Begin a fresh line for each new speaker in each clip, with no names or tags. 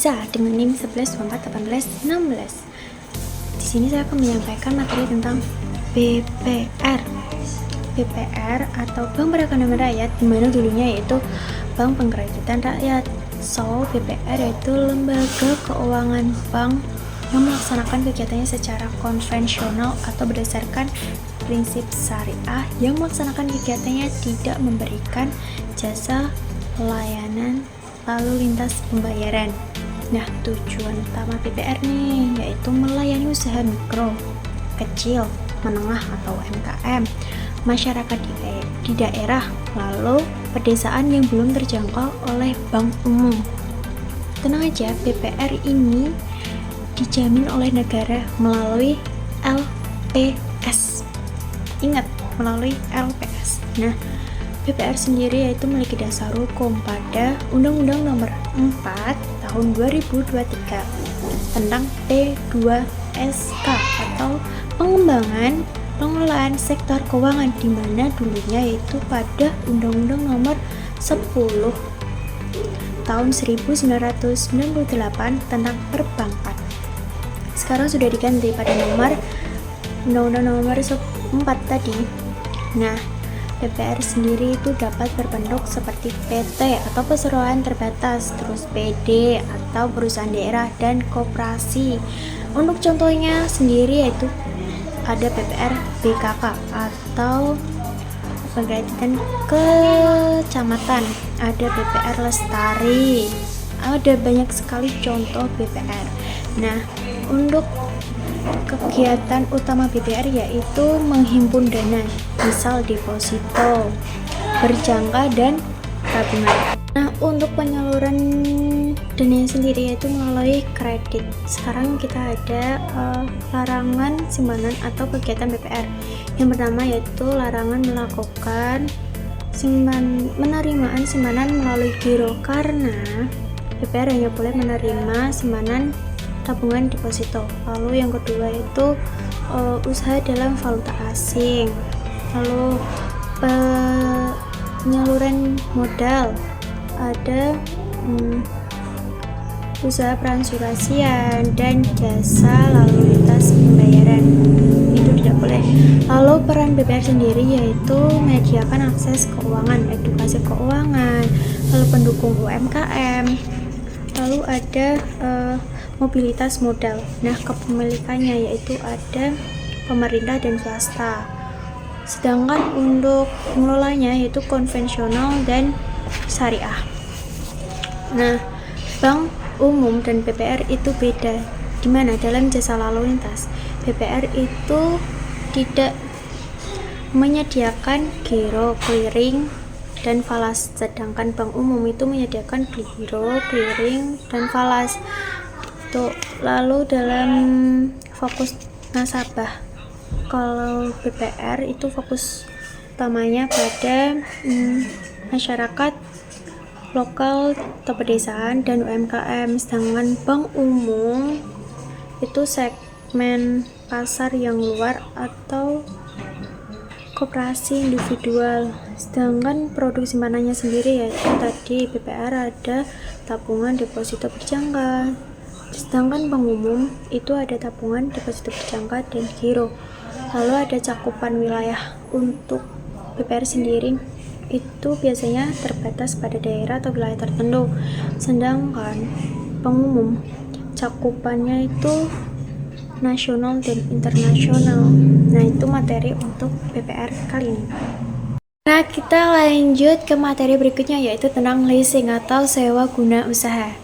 bisa dengan NIM 11241816. Di sini saya akan menyampaikan materi tentang BPR. BPR atau Bank Perekonomian Rakyat, di mana dulunya yaitu Bank Pengkreditan Rakyat. So, BPR yaitu lembaga keuangan bank yang melaksanakan kegiatannya secara konvensional atau berdasarkan prinsip syariah, yang melaksanakan kegiatannya tidak memberikan jasa layanan lalu lintas pembayaran. Nah, tujuan utama BPR nih yaitu melayani usaha mikro, kecil, menengah atau UMKM, masyarakat di daerah, lalu pedesaan yang belum terjangkau oleh bank umum. Tenang aja, BPR ini dijamin oleh negara melalui LPS. Ingat, melalui LPS. Nah, BPR sendiri yaitu memiliki dasar hukum pada Undang-Undang Nomor 4 Tahun 2023 tentang P2SK atau pengembangan pengelolaan sektor keuangan, di mana dulunya yaitu pada Undang-Undang Nomor 10 Tahun 1998 tentang perbankan. Sekarang sudah diganti pada Undang-Undang Nomor 4 tadi. Nah, BPR sendiri itu dapat berbentuk seperti PT atau perseroan terbatas, terus PD atau perusahaan daerah, dan koperasi. Untuk contohnya sendiri yaitu ada BPR BKK atau Pengkreditan Kecamatan, ada BPR Lestari, ada banyak sekali contoh BPR. Nah, untuk kegiatan utama BPR yaitu menghimpun dana, misal deposito, berjangka, dan tabungan. Nah, untuk penyaluran dana sendiri yaitu melalui kredit. Sekarang kita ada larangan simpanan atau kegiatan BPR. Yang pertama yaitu larangan melakukan penerimaan simpanan melalui giro, karena BPR hanya boleh menerima simpanan tabungan deposito. Lalu yang kedua itu usaha dalam valuta asing. Lalu penyaluran modal, ada usaha peransurasian dan jasa lalu lintas pembayaran, itu tidak boleh. Lalu peran BPR sendiri yaitu menyediakan akses keuangan, edukasi keuangan, lalu pendukung UMKM, lalu ada mobilitas modal. Nah, kepemilikannya yaitu ada pemerintah dan swasta. Sedangkan untuk mengelolanya yaitu konvensional dan syariah. Nah, bank umum dan BPR itu beda. Di mana dalam jasa lalu lintas, BPR itu tidak menyediakan giro, clearing, dan falas, sedangkan bank umum itu menyediakan giro, clearing, dan falas. Lalu dalam fokus nasabah, kalau BPR itu fokus utamanya pada masyarakat lokal atau pedesaan dan UMKM, sedangkan bank umum itu segmen pasar yang luar atau koperasi individual. Sedangkan produk simpanannya sendiri yaitu tadi BPR ada tabungan, deposito, berjangka. Sedangkan bank umum itu ada tabungan, deposito berjangka, dan giro. Lalu ada cakupan wilayah. Untuk BPR sendiri itu biasanya terbatas pada daerah atau wilayah tertentu, sedangkan bank umum cakupannya itu nasional dan internasional. Nah, itu materi untuk BPR kali ini. Nah, kita lanjut ke materi berikutnya yaitu tentang leasing atau sewa guna usaha.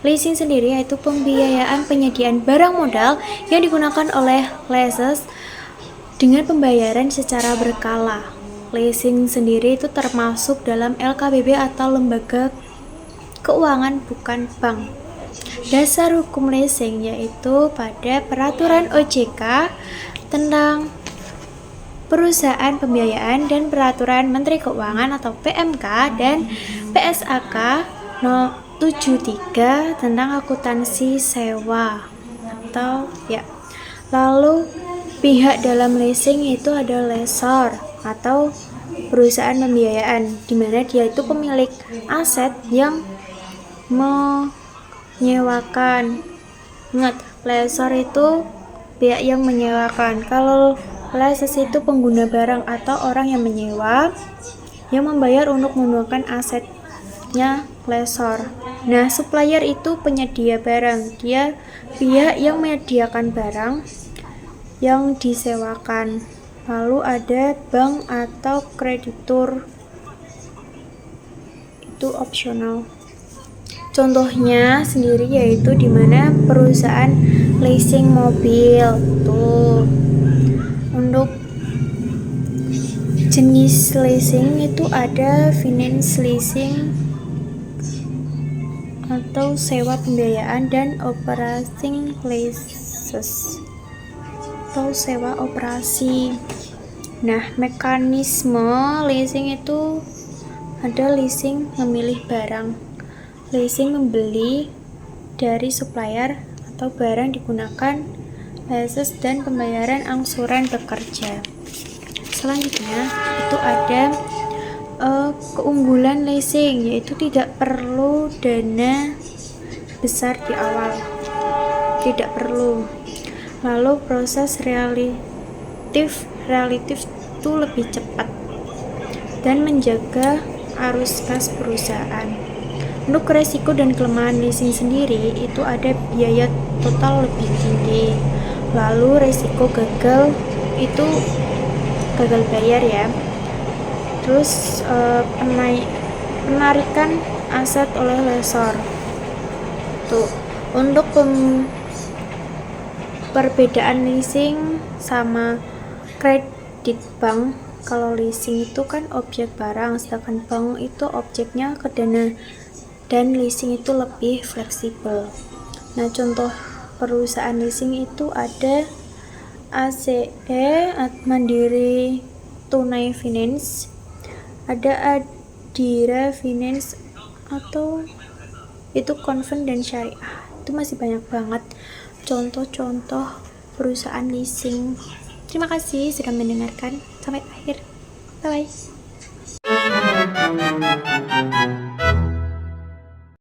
Leasing sendiri yaitu pembiayaan penyediaan barang modal yang digunakan oleh lessors dengan pembayaran secara berkala. Leasing sendiri itu termasuk dalam LKBB atau lembaga keuangan, bukan bank. Dasar hukum leasing yaitu pada Peraturan OJK tentang Perusahaan Pembiayaan dan Peraturan Menteri Keuangan atau PMK dan PSAK No. 73 tentang akuntansi sewa atau ya. Lalu pihak dalam leasing itu ada lessor atau perusahaan pembiayaan, di mana dia itu pemilik aset yang menyewakan. Ingat, lessor itu pihak yang menyewakan. Kalau lessees itu pengguna barang atau orang yang menyewa, yang membayar untuk menggunakan asetnya lessor. Nah, supplier itu penyedia barang. Dia pihak yang menyediakan barang yang disewakan. Lalu ada bank atau kreditur, itu opsional. Contohnya sendiri yaitu di mana perusahaan leasing mobil. Tuh. Untuk jenis leasing itu ada finance leasing atau sewa pembiayaan dan operating leases atau sewa operasi. Nah, mekanisme leasing itu ada leasing memilih barang, leasing membeli dari supplier atau barang digunakan, leases dan pembayaran angsuran bekerja. Selanjutnya itu ada keunggulan leasing, yaitu tidak perlu dana besar di awal, tidak perlu. Lalu proses relatif itu lebih cepat dan menjaga arus kas perusahaan. Untuk resiko dan kelemahan leasing sendiri itu ada biaya total lebih tinggi, lalu resiko gagal itu gagal bayar ya, terus penarikan aset oleh lessor. Tuh, untuk perbedaan leasing sama kredit bank, kalau leasing itu kan objek barang, sedangkan bank itu objeknya ke dana, dan leasing itu lebih fleksibel. Nah, contoh perusahaan leasing itu ada ACE, Mandiri Tunai Finance, ada Adira Finance, atau itu Konven dan Syariah. Itu masih banyak banget contoh-contoh perusahaan leasing. Terima kasih sudah mendengarkan sampai akhir. Bye bye.